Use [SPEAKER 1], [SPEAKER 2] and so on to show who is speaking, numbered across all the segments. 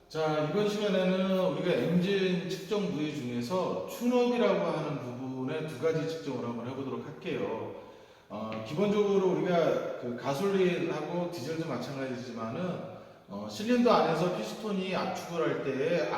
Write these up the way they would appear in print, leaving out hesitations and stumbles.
[SPEAKER 1] 자, 이번 시간에는 우리가 엔진 측정 부위 중에서 튠업이라고 하는 부분의 두 가지 측정을 한번 해보도록 할게요. 기본적으로 우리가 그 가솔린하고 디젤도 마찬가지지만은 실린더 안에서 피스톤이 압축을 할 때에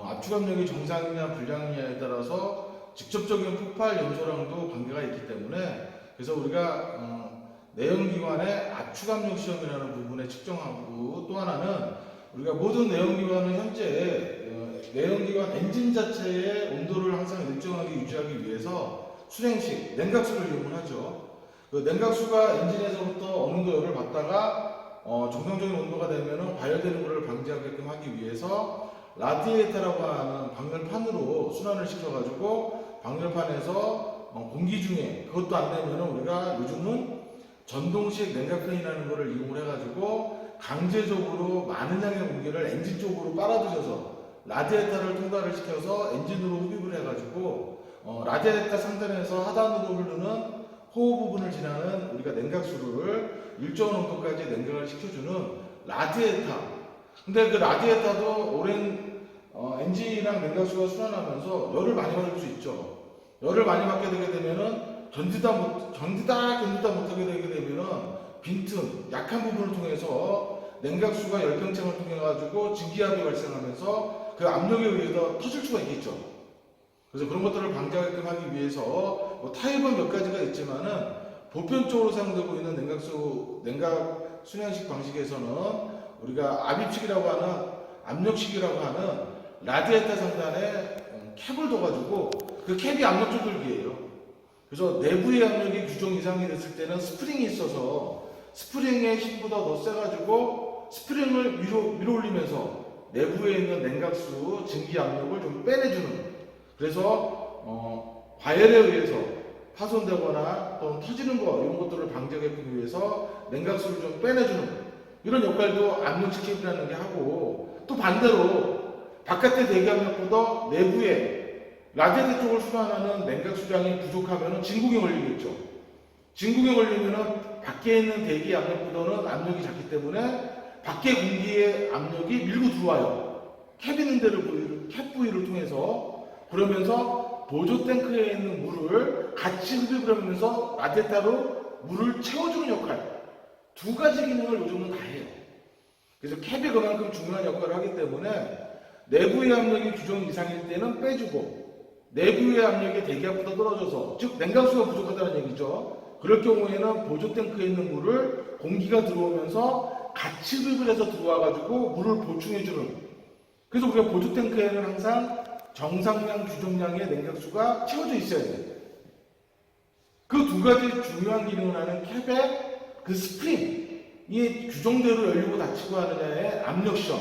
[SPEAKER 1] 압축압력이 정상이냐 불량이냐에 따라서 직접적인 폭발 연소량도 관계가 있기 때문에 그래서 우리가 내연기관의 압축압력 시험이라는 부분에 측정하고 또 하나는 우리가 모든 내연기관은 현재 내연기관 엔진 자체의 온도를 항상 일정하게 유지하기 위해서 수냉식 냉각수를 이용을 하죠. 그 냉각수가 엔진에서부터 어느 정도 열을 받다가 정상적인 온도가 되면 과열되는 것을 방지하게끔 하기 위해서 라디에이터라고 하는 방열판으로 순환을 시켜가지고 방열판에서 공기 중에 그것도 안 되면 우리가 요즘은 전동식 냉각팬이라는 것을 이용을 해가지고 강제적으로 많은 양의 공기를 엔진 쪽으로 빨아들여서 라디에이터를 통과를 시켜서 엔진으로 흡입을 해가지고 라디에이터 상단에서 하단으로 흐르는 호흡 부분을 지나는 우리가 냉각수를 일정 온도까지 냉각을 시켜주는 라디에이터. 근데 그 라디에이터도 오랜 엔진이랑 냉각수가 순환하면서 열을 많이 받을 수 있죠. 열을 많이 받게 되게 되면은 견디다 못하게 되게 되면은 빈틈, 약한 부분을 통해서 냉각수가 열팽창을 통해 가지고 증기압이 발생하면서 그 압력에 의해서 터질 수가 있겠죠. 그래서 그런 것들을 방지하게끔 하기 위해서 타입은 몇 가지가 있지만은 보편적으로 사용되고 있는 냉각 순환식 방식에서는 우리가 압입식이라고 하는 압력식이라고 하는 라디에이터 상단에 캡을 둬가지고 그 캡이 압력 조절기예요. 그래서 내부의 압력이 규정 이상이 됐을 때는 스프링이 있어서 스프링의 힘보다 더 세가지고 스프링을 위로 올리면서 내부에 있는 냉각수 증기 압력을 좀 빼내주는, 그래서 과열에 의해서 파손되거나 또는 터지는 거 이런 것들을 방지하기 위해서 냉각수를 좀 빼내주는 이런 역할도 압력식 캡이라는 게 하고, 또 반대로 바깥의 대기압력보다 내부에 라디에이터 쪽을 순환하는 냉각수량이 부족하면 진공에 걸리겠죠. 진공에 걸리면 밖에 있는 대기 압력보다는 압력이 작기 때문에 밖에 공기의 압력이 밀고 들어와요. 캡 있는 데를 캡 부위를 통해서. 그러면서 보조 탱크에 있는 물을 같이 흡입을 하면서 라디에이터로 물을 채워주는 역할. 두 가지 기능을 요즘은 다 해요. 그래서 캡이 그만큼 중요한 역할을 하기 때문에 내부의 압력이 규정 이상일 때는 빼주고 내부의 압력이 대기압보다 떨어져서, 즉 냉각수가 부족하다는 얘기죠. 그럴 경우에는 보조 탱크에 있는 물을 공기가 들어오면서 같이 흡입을 해서 들어와가지고 물을 보충해주는. 그래서 우리가 보조 탱크에는 항상 정상량 규정량의 냉각수가 채워져 있어야 돼요. 그 두 가지 중요한 기능을 하는 캡의 그 스프링, 이 규정대로 열리고 닫히고 하느냐의 압력 시험,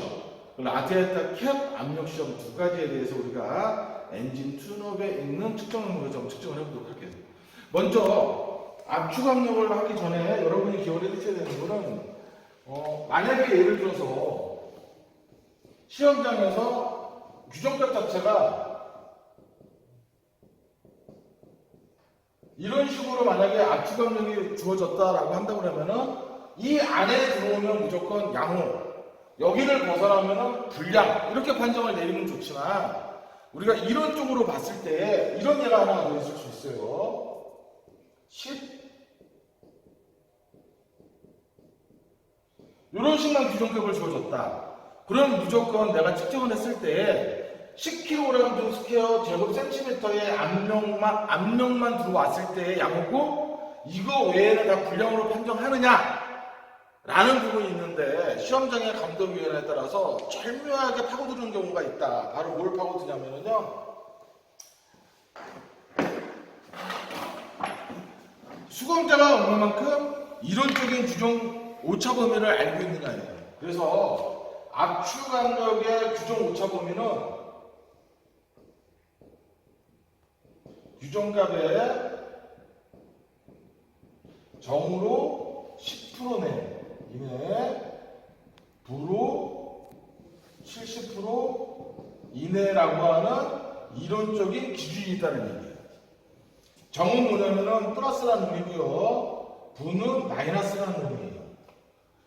[SPEAKER 1] 라디에이터 캡 압력 시험 두 가지에 대해서 우리가 엔진 튠업에 있는 측정을 좀 측정을 해보도록 할게요. 먼저 압축 압력을 하기 전에 여러분이 기억을 해두셔야 되는 거는 만약에 예를 들어서 시험장에서 규정값 자체가 이런 식으로 만약에 압축 압력이 주어졌다라고 한다고 하면은 이 안에 들어오면 무조건 양호, 여기를 벗어나면은 불량, 이렇게 판정을 내리면 좋지만 우리가 이런 쪽으로 봤을 때 이런 예가 하나 더 있을 수 있어요. 10 이런 식만 규정값을 주어졌다. 그럼 무조건 내가 측정을 했을 때 10kg 스퀘어 제곱 센티미터의 압력만 들어왔을 때의 양호고 이거 외에는 다 불량으로 판정하느냐 라는 부분이 있는데, 시험장의 감독위원회에 따라서 절묘하게 파고드는 경우가 있다. 바로 뭘 파고드냐면요, 수검자가 얼마만큼 이론적인 규정 오차 범위를 알고 있느냐예요. 그래서 압축 압력의 규정 오차 범위는 규정값의 정으로 10% 이내, 부로 70% 이내라고 하는 이론적인 기준이 있다는 얘기예요. 정은 뭐냐면은 플러스라는 의미고요, 부는 마이너스라는 의미예요.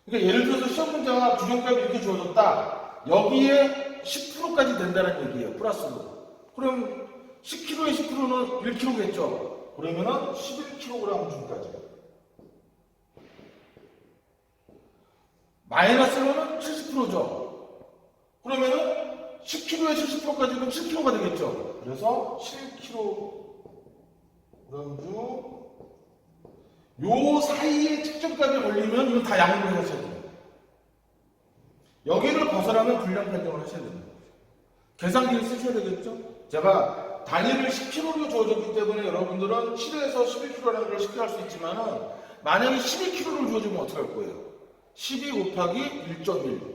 [SPEAKER 1] 그러니까 예를 들어서 시험 문제가 규정값이 이렇게 주어졌다. 여기에 10%까지 된다는 얘기예요. 플러스로. 그럼 10kg에 10%는 1kg겠죠. 그러면은 11kg 중까지. 마이너스로는 70%죠. 그러면은 10kg에 70%까지 그럼 7kg가 되겠죠. 그래서 7kg 요 사이에 측정값이 걸리면 이건 다 양보를 하셔야 돼요. 여기를 벗어나면 불량 판정을 하셔야 됩니다. 계산기를 쓰셔야 되겠죠? 제가 단위를 10kg로 주어졌기 때문에 여러분들은 7에서 11kg라는 걸 쉽게 할 수 있지만은 만약에 12kg를 주어지면 어떻게 할 거예요? 12 곱하기 1.1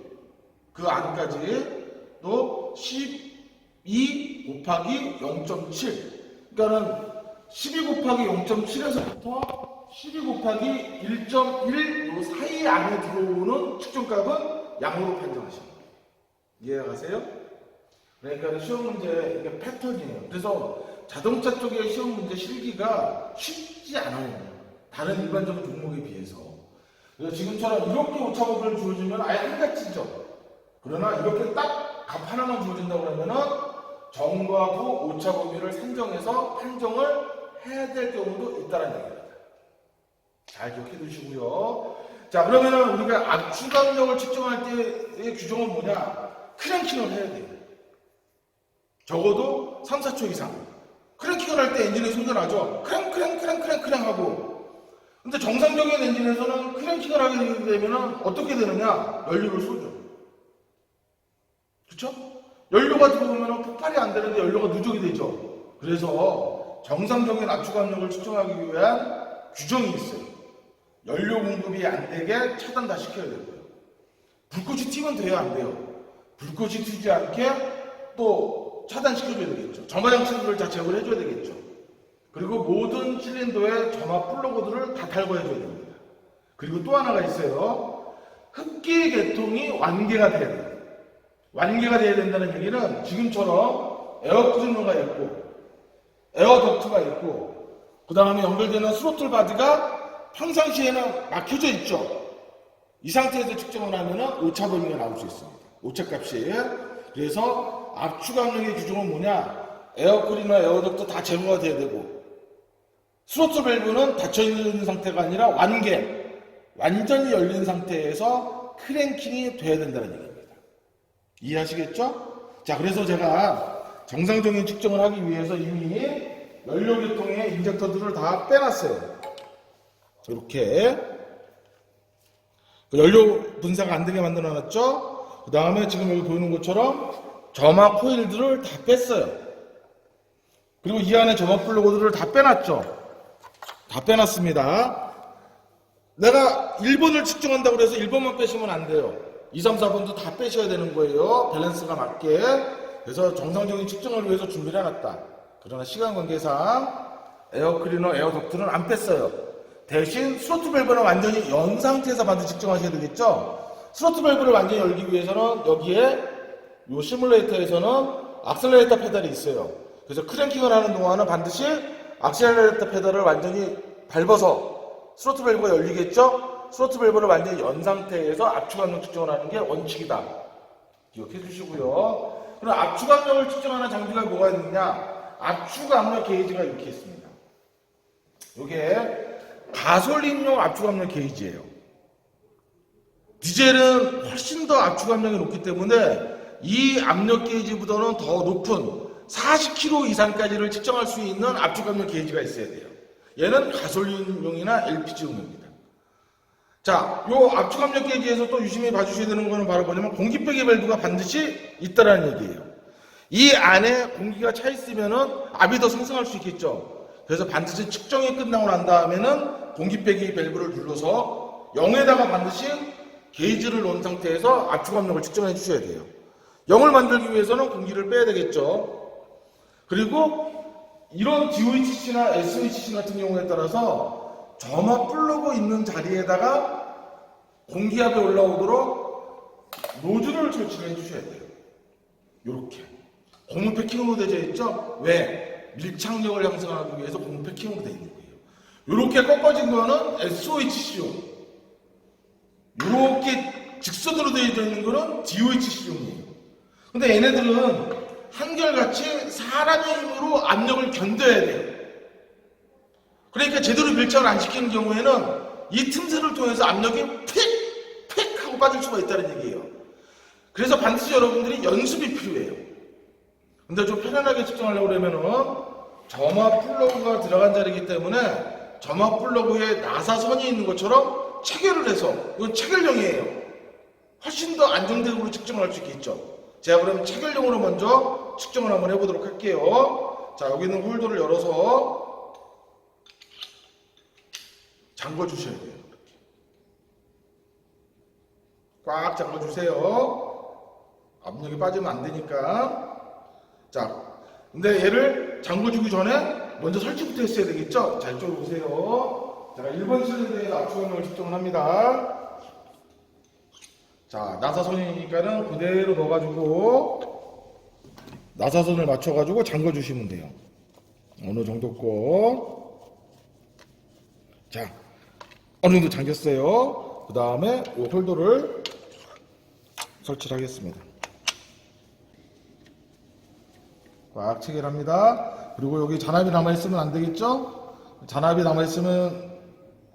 [SPEAKER 1] 그 안까지 또 12 곱하기 0.7 그러니까는 12 곱하기 0.7에서부터 12 곱하기 1.1 요 사이 안에 들어오는 측정값은 양으로 판정하십니다. 이해가세요? 그러니까 시험 문제 이게 패턴이에요. 그래서 자동차 쪽의 시험 문제 실기가 쉽지 않아요. 다른 일반적인 종목에 비해서. 그래서 지금처럼 이렇게 오차범위를 주어지면 아예 한가지죠. 그러나 이렇게 딱 값 하나만 주어진다고 그러면은 정과 부 오차범위를 산정해서 판정을 해야 될 경우도 있다는 얘기입니다. 잘 기억해 두시고요. 자, 그러면은 우리가 압축압력을 측정할 때의 규정은 뭐냐? 크랭킹을 해야 돼요. 적어도 3, 4초 이상. 크랭킹을 할 때 엔진의 소리가 나죠? 크랭 하고. 근데 정상적인 엔진에서는 크랭킹을 하게 되면은 어떻게 되느냐? 연료를 쏘죠. 그쵸? 연료가 들어오면 폭발이 안 되는데 연료가 누적이 되죠. 그래서 정상적인 압축압력을 측정하기 위한 규정이 있어요. 연료 공급이 안 되게 차단 다 시켜야 되고요. 불꽃이 튀면 돼요, 안 돼요? 불꽃이 튀지 않게 또 차단시켜줘야 되겠죠. 점화장치를 다 제거를 해줘야 되겠죠. 그리고 모든 실린더에 점화 플러그들을 다 탈거해줘야 됩니다. 그리고 또 하나가 있어요. 흡기 계통이 완개가 돼야 돼요. 완개가 돼야 된다는 얘기는 지금처럼 에어 클리너가 있고 에어 덕트가 있고 그 다음에 연결되는 스로틀 바디가 평상시에는 막혀져 있죠. 이 상태에서 측정을 하면 오차범위가 나올 수 있습니다. 오차값이. 그래서 압축압력의 규정은 뭐냐? 에어 클리너, 에어 덕트 다 제거가 돼야 되고 스로틀 밸브는 닫혀있는 상태가 아니라 완개, 완전히 열린 상태에서 크랭킹이 돼야 된다는 얘기입니다. 이해하시겠죠? 자, 그래서 제가 정상적인 측정을 하기 위해서 이미 연료계통의 인젝터들을 다 빼놨어요. 이렇게 연료 분사가 안 되게 만들어 놨죠? 그 다음에 지금 여기 보이는 것처럼 점화 코일들을 다 뺐어요. 그리고 이 안에 점화 플러그들을 다 빼놨죠? 다 빼놨습니다. 내가 1번을 측정한다고 해서 1번만 빼시면 안 돼요. 2, 3, 4번도 다 빼셔야 되는 거예요. 밸런스가 맞게. 그래서 정상적인 측정을 위해서 준비를 해놨다. 그러나 시간 관계상 에어 클리너, 에어 덕트는 안 뺐어요. 대신 스로틀 밸브는 완전히 연 상태에서 반드시 측정하셔야 되겠죠. 스로틀 밸브를 완전히 열기 위해서는 여기에 이 시뮬레이터에서는 악셀레이터 페달이 있어요. 그래서 크랭킹을 하는 동안은 반드시 악셀레이터 페달을 완전히 밟아서 스로틀 밸브가 열리겠죠. 스로틀 밸브를 완전히 연 상태에서 압축압력 측정을 하는 게 원칙이다. 기억해 주시고요. 그럼 압축압력을 측정하는 장비가 뭐가 있느냐? 압축압력 게이지가 이렇게 있습니다. 이게 가솔린용 압축압력 게이지예요. 디젤은 훨씬 더 압축압력이 높기 때문에 이 압력 게이지보다는 더 높은 40kg 이상까지를 측정할 수 있는 압축압력 게이지가 있어야 돼요. 얘는 가솔린용이나 LPG용입니다. 자, 요 압축압력 게이지에서 또 유심히 봐주셔야 되는 거는 바로 뭐냐면 공기배기 밸브가 반드시 있다라는 얘기예요. 이 안에 공기가 차 있으면은 압이 더 생성할 수 있겠죠. 그래서 반드시 측정이 끝나고 난 다음에는 공기배기 밸브를 눌러서 0에다가 반드시 게이지를 놓은 상태에서 압축압력을 측정해 주셔야 돼요. 0을 만들기 위해서는 공기를 빼야 되겠죠. 그리고 이런 DOHC나 SOHC 같은 경우에 따라서 점화 플러그 있는 자리에다가 공기압이 올라오도록 노즐을 설치를 해주셔야 돼요. 이렇게 고무 패킹으로 되어 있죠? 왜? 밀착력을 향상하기 위해서 고무 패킹으로 되어 있는 거예요. 이렇게 꺾어진 거는 SOHC용. 이렇게 직선으로 되어 있는 거는 DOHC용이에요. 근데 얘네들은 한결같이 사람의 힘으로 압력을 견뎌야 돼요. 그러니까 제대로 밀착을 안 시키는 경우에는 이 틈새를 통해서 압력이 픽 하고 빠질 수가 있다는 얘기예요. 그래서 반드시 여러분들이 연습이 필요해요. 근데 좀 편안하게 측정하려고 그러면은 점화 플러그가 들어간 자리이기 때문에 점화 플러그에 나사선이 있는 것처럼 체결을 해서, 이건 체결용이에요. 훨씬 더 안정적으로 측정을 할 수 있겠죠. 제가 그럼 체결용으로 먼저 측정을 한번 해보도록 할게요. 자, 여기 있는 홀더를 열어서 잠궈 주셔야 돼요. 꽉 잠궈 주세요. 압력이 빠지면 안 되니까. 자, 근데 얘를 잠궈주기 전에 먼저 설치부터 했어야 되겠죠? 자, 이쪽으로 오세요. 제가 1번 실린더에서 압축압력을 측정을 합니다. 자, 나사선이니까는 그대로 넣어가지고 나사선을 맞춰가지고 잠궈주시면 돼요. 어느 정도 거. 자, 어느 정도 잠겼어요. 그 다음에 이 홀더를 설치를 하겠습니다. 꽉 체결합니다. 그리고 여기 잔압이 남아있으면 안 되겠죠? 잔압이 남아있으면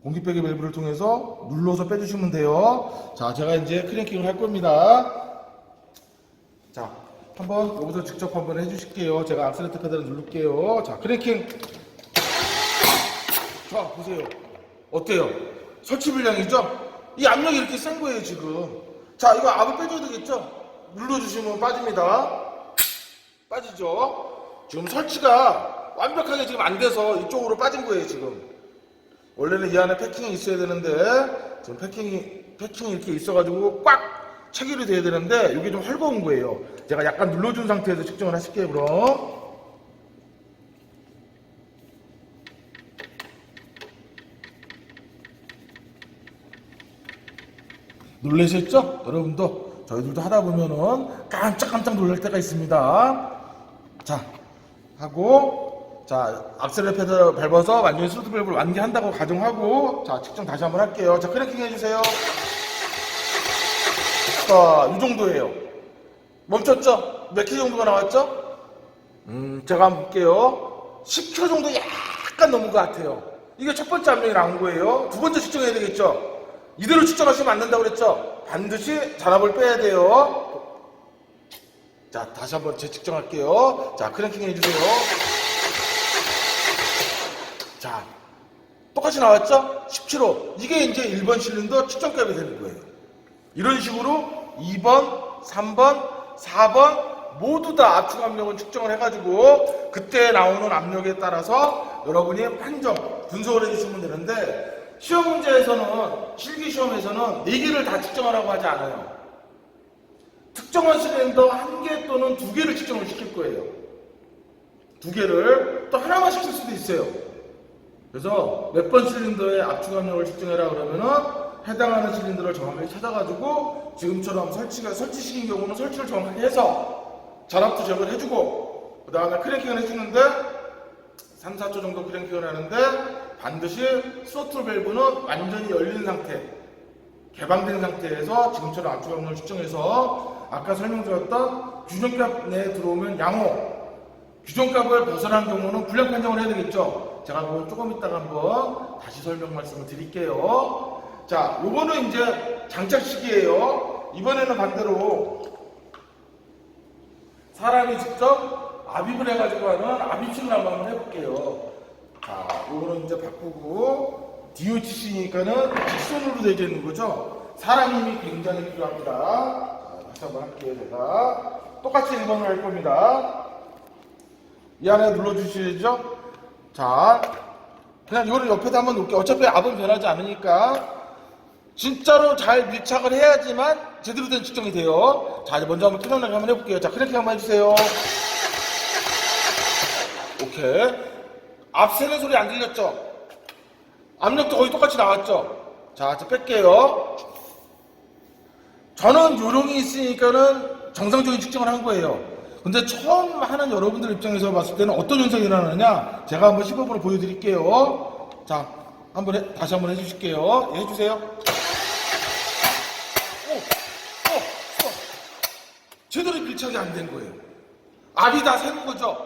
[SPEAKER 1] 공기빼기 밸브를 통해서 눌러서 빼주시면 돼요. 자, 제가 이제 크랭킹을 할 겁니다. 자, 한번 여기서 직접 한번 해주실게요. 제가 악셀레터 페달을 누를게요. 자, 크랭킹. 자, 보세요. 어때요? 설치 분량이죠? 이 압력이 이렇게 센 거예요, 지금. 자, 이거 압을 빼줘야 되겠죠? 눌러주시면 빠집니다. 빠지죠? 지금 설치가 완벽하게 지금 안 돼서 이쪽으로 빠진 거예요, 지금. 원래는 이 안에 패킹이 있어야 되는데, 지금 패킹이 이렇게 있어가지고 꽉 체결이 돼야 되는데, 이게 좀 헐거운 거예요. 제가 약간 눌러준 상태에서 측정을 하실게요, 그럼. 놀라셨죠? 여러분도 저희들도 하다 보면은 깜짝깜짝 놀랄 때가 있습니다. 자, 하고, 자, 악셀레 페달을 밟아서 완전히 스로틀 밸브를 완기한다고 가정하고, 자, 측정 다시 한번 할게요. 자, 크랭킹 해주세요. 자, 이 정도예요. 멈췄죠? 몇 킬로 정도가 나왔죠? 제가 한번 볼게요. 10kg 정도 약간 넘은 것 같아요. 이게 첫 번째 압력이 나온 거예요. 두 번째 측정해야 되겠죠? 이대로 측정하시면 안 된다고 그랬죠? 반드시 잔압을 빼야 돼요. 자, 다시 한번 재측정할게요. 자, 크랭킹 해주세요. 자, 똑같이 나왔죠? 10kg. 이게 이제 1번 실린더 측정값이 되는 거예요. 이런 식으로 2번, 3번, 4번 모두 다 압축 압력은 측정을 해가지고 그때 나오는 압력에 따라서 여러분이 판정, 분석을 해주시면 되는데, 시험 문제에서는, 실기 시험에서는 4개를 다 측정하라고 하지 않아요. 특정한 실린더 1개 또는 2개를 측정을 시킬 거예요. 2개를 또 하나만 시킬 수도 있어요. 그래서 몇 번 실린더의 압축 압력을 측정해라 그러면은 해당하는 실린더를 정확하게 찾아가지고 지금처럼 설치시킨 경우는 설치를 정확하게 해서 잔압도 제거를 해주고, 그 다음에 크랭킹을 해주는데 3, 4초 정도 크랭킹을 하는데 반드시 스로틀 밸브는 완전히 열린 상태, 개방된 상태에서 지금처럼 압축 압력을 측정해서 아까 설명드렸던 규정값 내에 들어오면 양호, 규정값을 벗어난 경우는 불량 판정을 해야 되겠죠. 제가 그건 조금 이따가 한번 다시 설명 말씀을 드릴게요. 자, 요거는 이제 장착식이에요. 이번에는 반대로 사람이 직접 압입을 해가지고 하는 압입식을 한번 해볼게요. 자, 요거는 이제 바꾸고, DOHC니까는 직선으로 되어 있는 거죠. 사람 힘이 굉장히 필요합니다. 자, 다시 한번 할게요. 제가 똑같이 1번을 할 겁니다. 이 안에 눌러주시죠. 자, 그냥 이거를 옆에다 한번 놓을게요. 어차피 압은 변하지 않으니까. 진짜로 잘 밀착을 해야지만 제대로 된 측정이 돼요. 자, 이제 먼저 한번 편안하게 한번 해볼게요. 자, 크랭킹 한번 해주세요. 오케이. 압 세는 소리 안 들렸죠? 압력도 거의 똑같이 나왔죠? 자, 이제 뺄게요. 저는 요령이 있으니까는 정상적인 측정을 한 거예요. 근데 처음 하는 여러분들 입장에서 봤을 때는 어떤 현상이 일어나느냐, 제가 한번 시범으로 보여드릴게요. 자, 다시 한번 해주실게요. 예, 해주세요.
[SPEAKER 2] 제대로 밀착이 안 된 거예요. 압이 다 새는 거죠.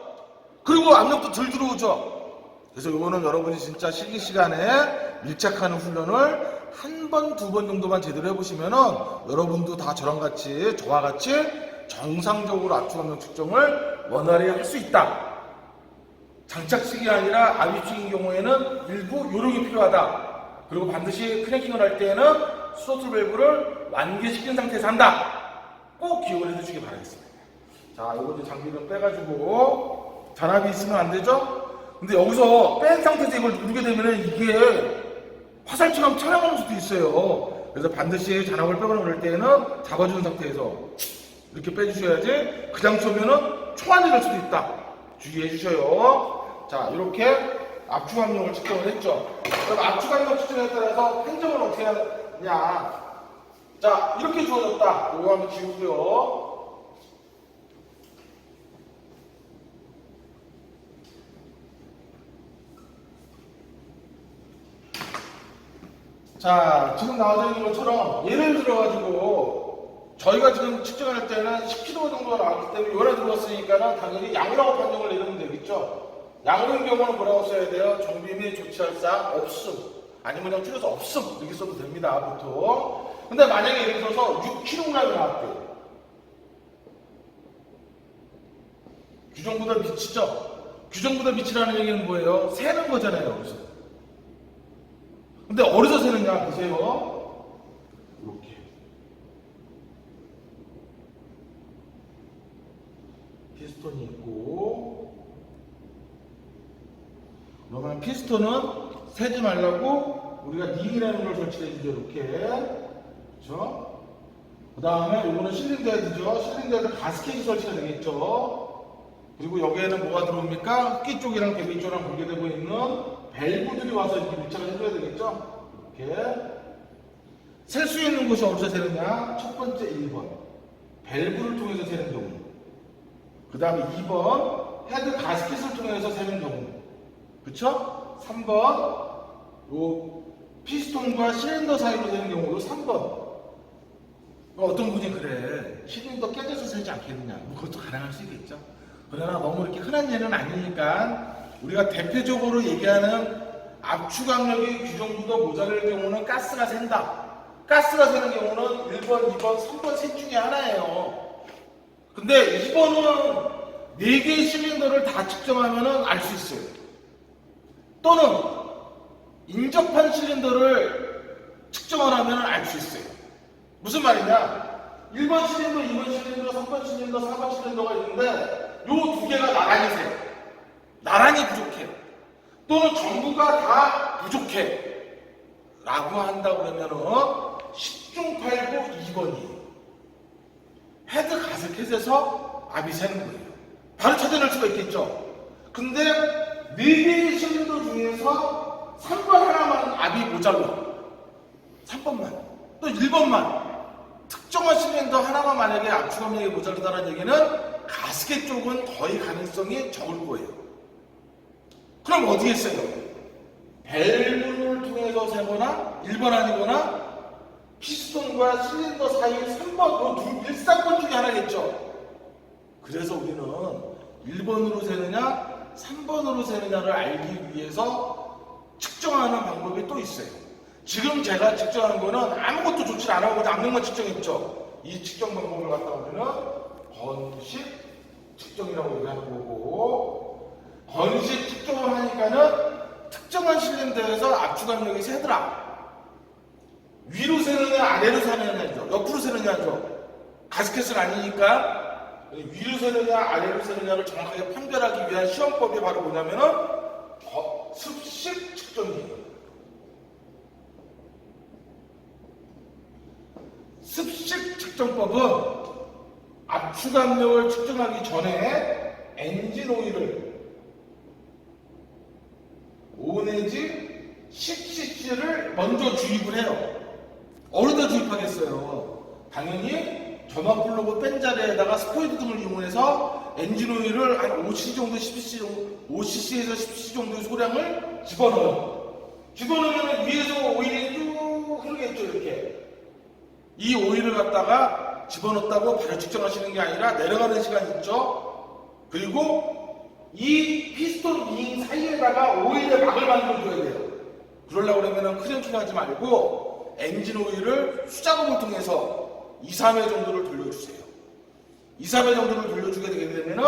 [SPEAKER 2] 그리고 압력도 덜 들어오죠. 그래서 이거는 여러분이 진짜 실기 시간에 밀착하는 훈련을 한 번, 두 번 정도만 제대로 해보시면은 여러분도 다 저와 같이 정상적으로 압축 압력 측정을 원활히 할 수 있다. 장착식이 아니라 압입식인 경우에는 일부 요령이 필요하다. 그리고 반드시 크랭킹을 할 때에는 스로틀 밸브를 완개시킨 상태에서 한다. 꼭 기억을 해주시기 바라겠습니다. 자, 이거 이제 장비를 빼가지고 잔압이 있으면 안 되죠? 근데 여기서 뺀 상태에서 이걸 누르게 되면은 이게 화살처럼 촬영하는 수도 있어요. 그래서 반드시 잔압을 빼거나 그럴 때에는 잡아주는 상태에서 이렇게 빼주셔야지 그냥 쏘면은 총알이 날 수도 있다. 주의해 주셔요. 자, 이렇게 압축 압력을 측정을 했죠. 그럼 압축 압력 측정에 따라서 판정을 어떻게 하냐. 자, 이렇게 주어졌다. 이거 한번 지우고요. 자, 지금 나와져 있는 것처럼 예를 들어가지고 저희가 지금 측정할 때는 10kg 정도가 나왔기 때문에 요래 들어갔으니까는 당연히 양이라고 판정을 내리면 되겠죠. 양인 경우는 뭐라고 써야 돼요? 정비 및 조치할 사항 없음. 아니면 그냥 줄여서 없음. 이렇게 써도 됩니다, 보통. 근데 만약에 예를 들어서 6kg이 나왔대요. 규정보다 미치죠? 규정보다 미치라는 얘기는 뭐예요? 세는 거잖아요, 여기서. 근데 어디서 세느냐 보세요. 이렇게 피스톤이 있고, 그러면 피스톤은 세지 말라고 우리가 링이라는 걸 설치해 주죠. 이렇게. 그렇죠? 그 다음에 이거는 실린더 헤드죠. 실린더 헤드 가스켓이 설치가 되겠죠. 그리고 여기에는 뭐가 들어옵니까? 흡기 쪽이랑 배기 쪽이랑 관계되고 있는 밸브들이 와서 이렇게 밀착을 해줘야 되겠죠. 이렇게 셀 수 있는 곳이 어디서 세느냐? 첫 번째 1번 밸브를 통해서 세는 경우, 그 다음에 2번 헤드 가스켓을 통해서 세는 경우, 그쵸? 3번 요 피스톤과 실린더 사이로 세는 경우도 3번. 어떤 분이 그래, 실린더 깨져서 세지 않겠느냐. 그것도 가능할 수 있겠죠. 그러나 너무 이렇게 흔한 예는 아니니까 우리가 대표적으로 얘기하는 압축 압력이 규정보다 모자랄 경우는 가스가 샌다. 가스가 새는 경우는 1번, 2번, 3번 셋 중에 하나예요. 근데 2번은 4개의 실린더를 다 측정하면 알 수 있어요. 또는 인접한 실린더를 측정을 하면 알 수 있어요. 무슨 말이냐? 1번 실린더, 2번 실린더, 3번 실린더, 4번 실린더가 있는데 요 두 개가 나란히 세. 나란히 부족해. 또는 전부가 다 부족해. 라고 한다 그러면은 10중 8구 2번이에요. 헤드 가스켓에서 압이 새는 거예요. 바로 찾아낼 수가 있겠죠. 근데 4개의 실린더 중에서 3번 하나만 압이 모자라. 3번만. 또 1번만. 특정한 실린더 하나만 만약에 압축 압력이 모자르다는 얘기는 가스켓 쪽은 거의 가능성이 적을 거예요. 그럼 어디에 써요? 밸브를 통해서 세거나 1번 아니거나 피스톤과 실린더 사이 3번, 1, 3번 중에 하나겠죠. 그래서 우리는 1번으로 세느냐 3번으로 세느냐를 알기 위해서 측정하는 방법이 또 있어요. 지금 제가 측정한 거는 아무것도 조치를 안 하고 압력만 측정했죠. 이 측정 방법을 갖다 보면은 건식 측정이라고 얘기하는 거고, 건식 측정을 하니까는 특정한 실린더에서 압축 압력이 세더라. 위로 세느냐 아래로 세느냐죠. 옆으로 세느냐죠. 가스켓은 아니니까 위로 세느냐 아래로 세느냐를 정확하게 판별하기 위한 시험법이 바로 뭐냐면은 습식 측정이에요. 습식 측정법은 압축 압력을 측정하기 전에 엔진 오일을 5 내지 10cc를 먼저 주입을 해요. 어디다 주입하겠어요? 당연히 전원 플러그 뺀 자리에다가 스포이드 등을 이용해서 엔진 오일을 한 5cc 정도, 5cc에서 10cc 정도의 소량을 집어넣어요. 집어넣으면 위에서 오일이 쭉 흐르겠죠, 이렇게. 이 오일을 갖다가 집어넣었다고 바로 측정하시는 게 아니라 내려가는 시간이 있죠. 그리고 이 피스톤 링 사이에다가 오일의 막을 만들어줘야 돼요. 그러려고 그러면 크랭킹 하지 말고 엔진 오일을 수작업을 통해서 2, 3회 정도를 돌려주세요. 2, 3회 정도를 돌려주게 되게 되면은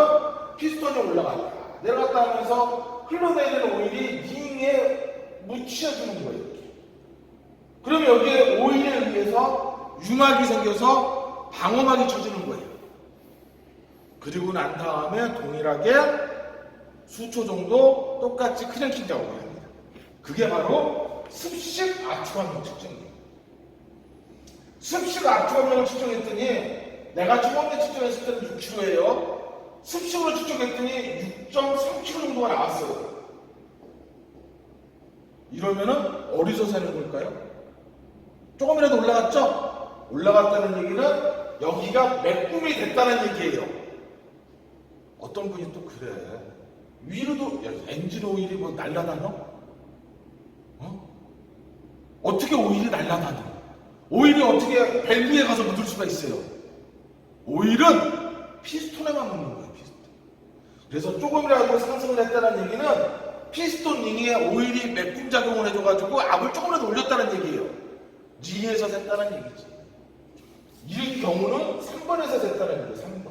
[SPEAKER 2] 피스톤이 올라간다. 내려갔다 하면서 흘러내리는 오일이 링에 묻혀주는 거예요. 이렇게. 그러면 여기에 오일에 의해서 유막이 생겨서 방어막이 쳐지는 거예요. 그리고 난 다음에 동일하게 수초 정도 똑같이 크랭킹 작업을 합니다. 그게 바로 습식 압축압력 측정이에요. 습식 압축압력을 측정했더니 내가 처음에 측정했을 때는 6kg예요. 습식으로 측정했더니 6.3kg 정도가 나왔어요. 이러면은 어디서 사는 걸까요? 조금이라도 올라갔죠? 올라갔다는 얘기는 여기가 매꿈이 됐다는 얘기예요. 어떤 분이 또 그래. 위로도 엔진 오일이 뭐 날라다녀? 어떻게 오일이 날라다녀? 오일이 어떻게 밸브에 가서 묻을 수가 있어요? 오일은 피스톤에만 묻는 거예요. 피스톤. 그래서 조금이라도 상승을 했다는 얘기는 피스톤 링에 오일이 매꿈 작용을 해줘가지고 압을 조금이라도 올렸다는 얘기예요. 링에서 샜다는 얘기지. 이 경우는 3번에서 샜다는 얘기예요. 3번.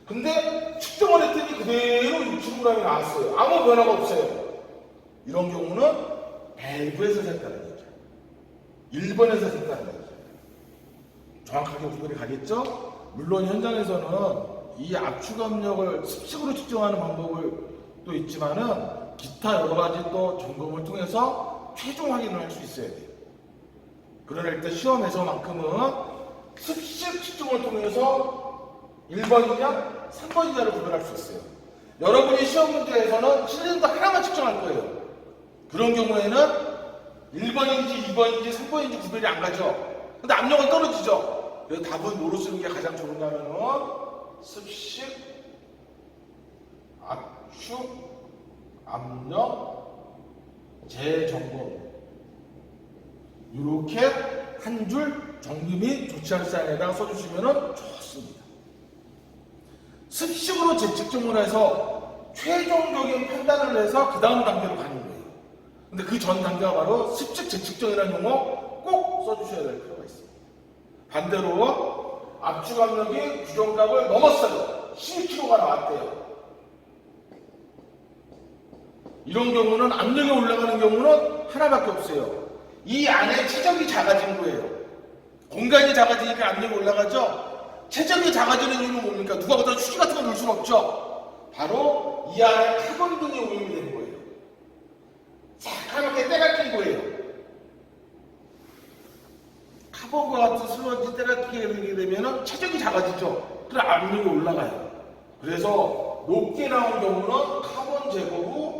[SPEAKER 2] 근데 측정을 했더니 그대로 6kg이 나왔어요. 아무 변화가 없어요. 이런 경우는 밸브에서 샜다는 얘기죠. 1번에서 샜다는 얘기죠. 정확하게 구별이 가겠죠? 물론 현장에서는 이 압축압력을 습식으로 측정하는 방법을 또 있지만은 기타 여러 가지 또 점검을 통해서 최종 확인을 할 수 있어야 돼요. 그러나 일단 시험에서만큼은 습식 측정을 통해서 1번이냐 3번이냐를 구별할 수 있어요. 여러분이 시험 문제에서는 실린더 하나만 측정할 거예요. 그런 경우에는 1번인지 2번인지 3번인지 구별이 안 가죠. 근데 압력은 떨어지죠. 그래서 답은 뭐로 쓰는 게 가장 좋은가면은 습식, 압축, 압력, 재점검 이렇게 한 줄 정리 및 조치할 사항에다가 써주시면 좋습니다. 습식으로 재측정을 해서 최종적인 판단을 해서 그 다음 단계로 가는 거예요. 근데 그 전 단계가 바로 습식 재측정이라는 용어 꼭 써주셔야 될 필요가 있습니다. 반대로 압축압력이 규정값을 넘었어요. 12kg가 나왔대요. 이런 경우는 압력이 올라가는 경우는 하나밖에 없어요. 이 안에 체적이 작아진 거예요. 공간이 작아지니까 압력이 올라가죠. 체적이 작아지는 이유는 뭡니까? 누가 보다 휴지 같은 거 넣을 수는 없죠. 바로 이 안에 카본 등이 오염이 되는 거예요. 새까맣게 때가 낀 거예요. 카본과 같은 슬러지 때가 끼게 되게 되면 체적이 작아지죠. 그래 압력이 올라가요. 그래서 높게 나온 경우는 카본 제거 후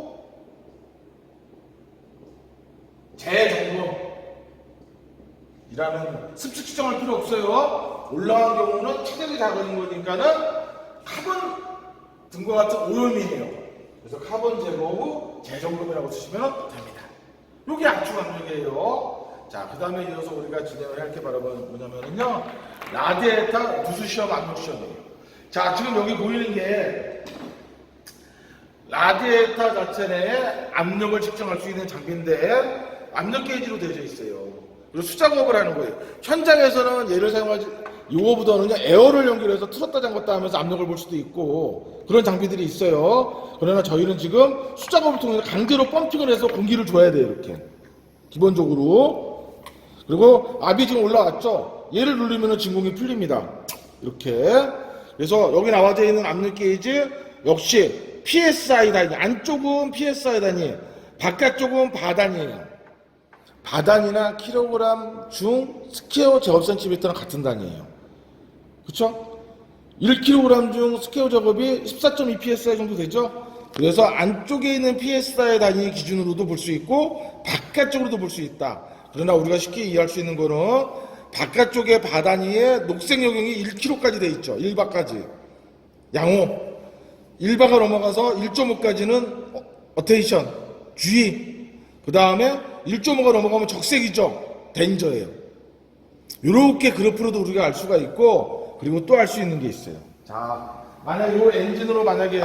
[SPEAKER 2] 재점검이라는 습식 측정할 필요 없어요. 올라간 경우는 체적이 작아진 거니까는 카본 등과 같은 오염이에요. 그래서 카본 제거 후 재점검이라고 쓰시면 됩니다. 이게 압축압력이에요. 자, 그 다음에 이어서 우리가 진행을 할 게 바로 뭐냐면요. 라디에이터 누수시험 압력시험이에요. 자, 지금 여기 보이는 게 라디에이터 자체 내에 압력을 측정할 수 있는 장비인데 압력 게이지로 되어져 있어요. 그리고 수작업을 하는 거예요. 현장에서는 얘를 사용하지, 요거보다는 에어를 연결해서 틀었다 잠갔다 하면서 압력을 볼 수도 있고 그런 장비들이 있어요. 그러나 저희는 지금 수작업을 통해서 강제로 펌핑을 해서 공기를 줘야 돼요. 이렇게 기본적으로. 그리고 압이 지금 올라왔죠. 얘를 누르면 진공이 풀립니다. 이렇게. 그래서 여기 나와져 있는 압력 게이지 역시 PSI 단위, 안쪽은 PSI 단위, 바깥쪽은 바단위예요. 바단이나 킬로그램 중 스퀘어 제곱센티미터랑 같은 단위예요. 그쵸? 1kg 중 스퀘어 작업이 14.2 psi 정도 되죠? 그래서 안쪽에 있는 psi 단위 기준으로도 볼 수 있고 바깥쪽으로도 볼 수 있다. 그러나 우리가 쉽게 이해할 수 있는 거는 바깥쪽에 바단위에 녹색 영역이 1kg까지 돼 있죠. 1바까지. 양호. 1바가 넘어가서 1.5까지는 어테이션, 주의. 그 다음에 1.5가 넘어가면 적색이죠. 덴저예요. 이렇게 그래프로도 우리가 알 수가 있고, 그리고 또 알 수 있는 게 있어요. 자, 만약 이 엔진으로 만약에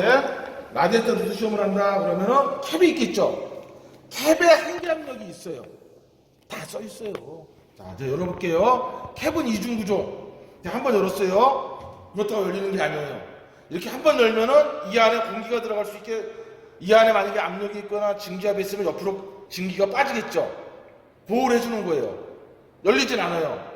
[SPEAKER 2] 라디에이터 누수 시험을 한다 그러면은 캡이 있겠죠. 캡에 한계압력이 있어요. 다 써 있어요. 자, 이제 열어볼게요. 캡은 이중 구조. 한번 열었어요. 그렇다고 열리는 게 아니에요. 이렇게 한 번 열면은 이 안에 공기가 들어갈 수 있게, 이 안에 만약에 압력이 있거나 증기압이 있으면 옆으로 증기가 빠지겠죠. 보호를 해주는 거예요. 열리진 않아요.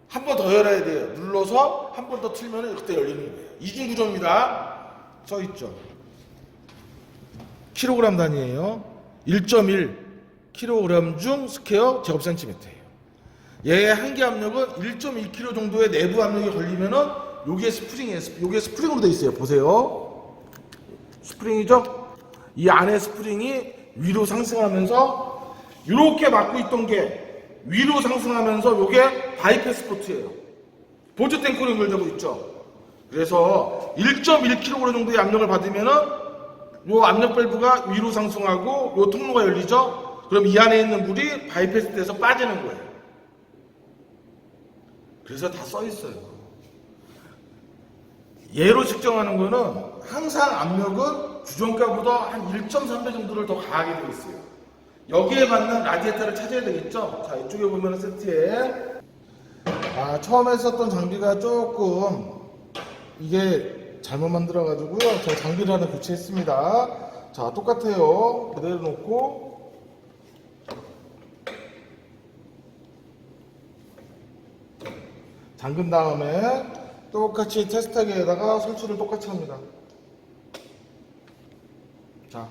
[SPEAKER 2] 한 번 더 열어야 돼요. 눌러서 한 번 더 틀면은 그때 열리는 거예요. 이중 구조입니다. 써 있죠. 킬로그램 단위예요. 1.1 킬로그램 중 스퀘어 제곱 센티미터예요. 얘의 한계 압력은 1.1kg 정도의 내부 압력이 걸리면은 요게 스프링이에요. 요게 스프링으로 되어 있어요. 보세요. 스프링이죠? 이 안에 스프링이 위로 상승하면서 이렇게 막고 있던 게 위로 상승하면서 요게 바이패스 포트예요. 보조 탱크로 연결되고 있죠. 그래서 1.1kg 정도의 압력을 받으면은 요 압력 밸브가 위로 상승하고 요 통로가 열리죠. 그럼 이 안에 있는 물이 바이패스 돼서 빠지는 거예요. 그래서 다 써 있어요. 얘로 측정하는 거는 항상 압력은 규정가보다 한 1.3배 정도를 더 가하게 되어 있어요. 여기에 맞는 라디에이터를 찾아야 되겠죠. 자, 이쪽에 보면 세트에 처음에 썼던 장비가 조금 이게 잘못 만들어 가지고요. 제가 장비를 하나 교체했습니다. 자, 똑같아요. 그대로 놓고 잠근 다음에 똑같이 테스트기에다가 설치를 똑같이 합니다. 자,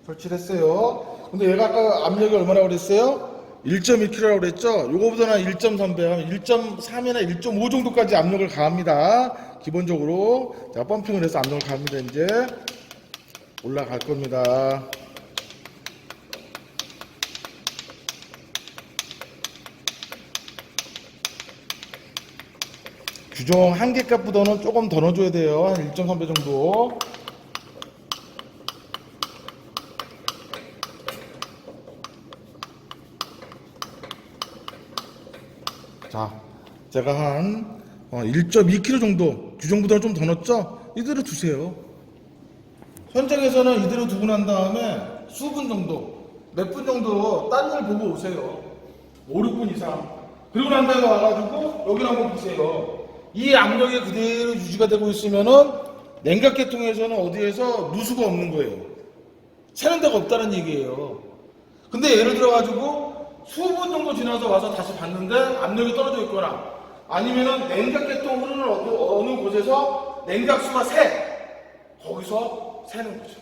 [SPEAKER 2] 설치를 했어요. 근데 얘가 아까 압력이 얼마라고 그랬어요? 1.1kg라고 그랬죠? 요거보다는 1.3배, 1.3이나 1.5 정도까지 압력을 가합니다. 기본적으로. 자, 펌핑을 해서 압력을 가합니다. 이제 올라갈 겁니다. 규정 한계값보다는 조금 더 넣어줘야 돼요. 한 1.3배 정도. 자, 제가 한 1.2kg 정도, 규정보다는 좀 더 넣었죠? 이대로 두세요. 현장에서는 이대로 두고 난 다음에 수분 정도, 몇 분 정도 딴 일 보고 오세요. 5, 6분 이상. 그리고 난 다음에 와가지고 여기를 한번 보세요. 이 압력이 그대로 유지가 되고 있으면은 냉각계통에서는 어디에서 누수가 없는 거예요. 새는 데가 없다는 얘기예요. 근데 예를 들어가지고 수분 정도 지나서 와서 다시 봤는데 압력이 떨어져 있거나 아니면은 냉각계통 흐르는 어느 곳에서 냉각수가 거기서 새는 거죠.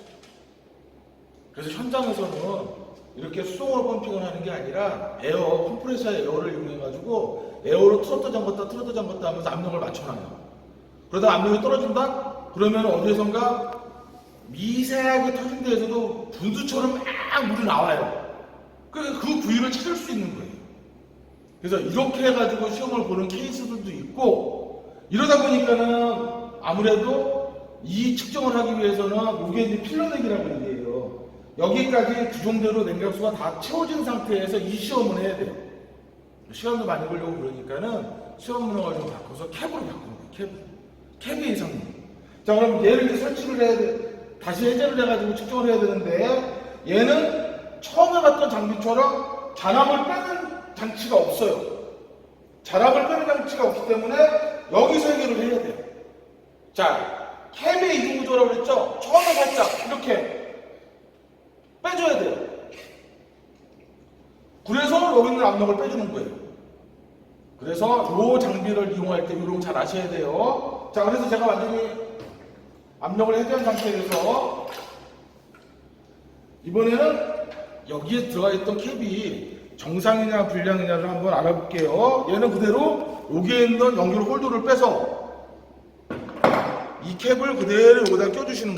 [SPEAKER 2] 그래서 현장에서는 이렇게 수동으로 펌핑을 하는 게 아니라 에어, 컴프레셔 에어를 이용해가지고 에어로 틀었다 잠갔다 하면서 압력을 맞춰놔요. 그러다 압력이 떨어진다? 그러면 어디에선가 미세하게 터진 데에서도 분수처럼 막 물이 나와요. 그 부위를 찾을 수 있는 거예요. 그래서 이렇게 해가지고 시험을 보는 케이스들도 있고, 이러다 보니까는 아무래도 이 측정을 하기 위해서는 이게 이제 필러넥이라고 얘기해요. 여기까지 규정대로 냉각수가 다 채워진 상태에서 이 시험을 해야 돼요. 시간도 많이 걸려고 그러니까는 시험 문항을 좀 바꿔서 캡으로 바꾸는 거예요. 캡의 이상입 자, 그럼 얘를 이제 설치를 해야 돼. 다시 해제를 해가지고 측정을 해야 되는데, 얘는 처음에 봤던 장비처럼 잔압을 빼는 장치가 없어요. 잔압을 빼는 장치가 없기 때문에 여기서 해결을 해야 돼요. 자, 캡의 이중구조라고 그랬죠? 처음에 살짝 이렇게 빼줘야 돼요. 그래서 여기 있는 압력을 빼주는 거예요. 그래서 이 장비를 이용할 때 이런 거 잘 아셔야 돼요. 자, 그래서 제가 완전히 압력을 해제한 상태에서 이번에는 여기에 들어가 있던 캡이 정상이냐 불량이냐를 한번 알아볼게요. 얘는 그대로 여기에 있는 연결 홀더를 빼서 이 캡을 그대로 여기다 껴주시는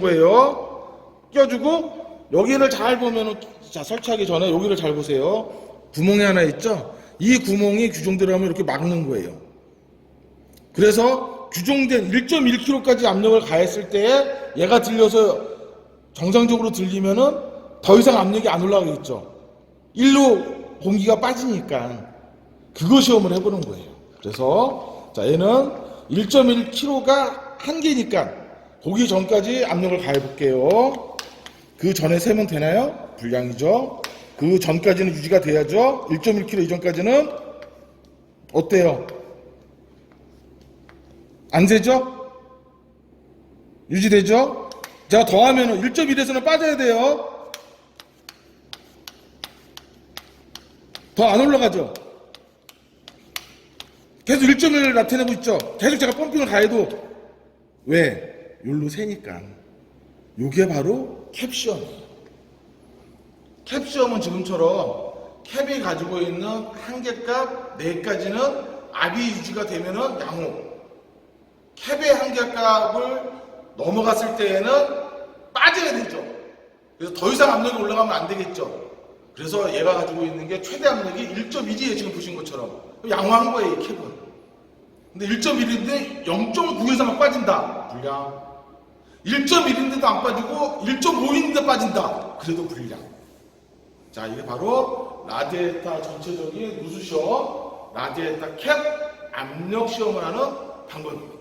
[SPEAKER 2] 거예요. 껴주고 여기를 잘 보면은, 자, 설치하기 전에 여기를 잘 보세요. 구멍이 하나 있죠? 이 구멍이 규정대로 하면 이렇게 막는 거예요. 그래서 규정된 1.1kg까지 압력을 가했을 때 얘가 들려서 정상적으로 들리면은 더 이상 압력이 안 올라가겠죠. 일로 공기가 빠지니까. 그거 시험을 해보는 거예요. 그래서 자 얘는 1.1kg가 한계니까 보기 전까지 압력을 가해볼게요. 그 전에 세면 되나요? 불량이죠. 그 전까지는 유지가 돼야죠. 1.1kg 이전까지는 어때요? 안 세죠? 유지되죠? 자 더하면 1.1에서는 빠져야 돼요. 더 안 올라가죠? 계속 1.1을 나타내고 있죠? 계속 제가 펌핑을 가해도 왜? 요로 세니까. 요게 바로 캡시엄이에요. 캡시엄은 지금처럼 캡이 가지고 있는 한계값 내까지는 압이 유지가 되면은 양호. 캡의 한계값을 넘어갔을 때에는 빠져야 되죠. 그래서 더 이상 압력이 올라가면 안 되겠죠. 그래서 얘가 가지고 있는 게 최대 압력이 1.2G에 지금 보신 것처럼 양호한 거예요, 이 캡은. 근데 1.1인데 0.9 이상 빠진다. 불량. 1.1인데도 안 빠지고 1.5인데 빠진다. 그래도 불량. 자, 이게 바로 라디에이터 전체적인 누수 시험, 라디에이터 캡 압력 시험을 하는 방법입니다.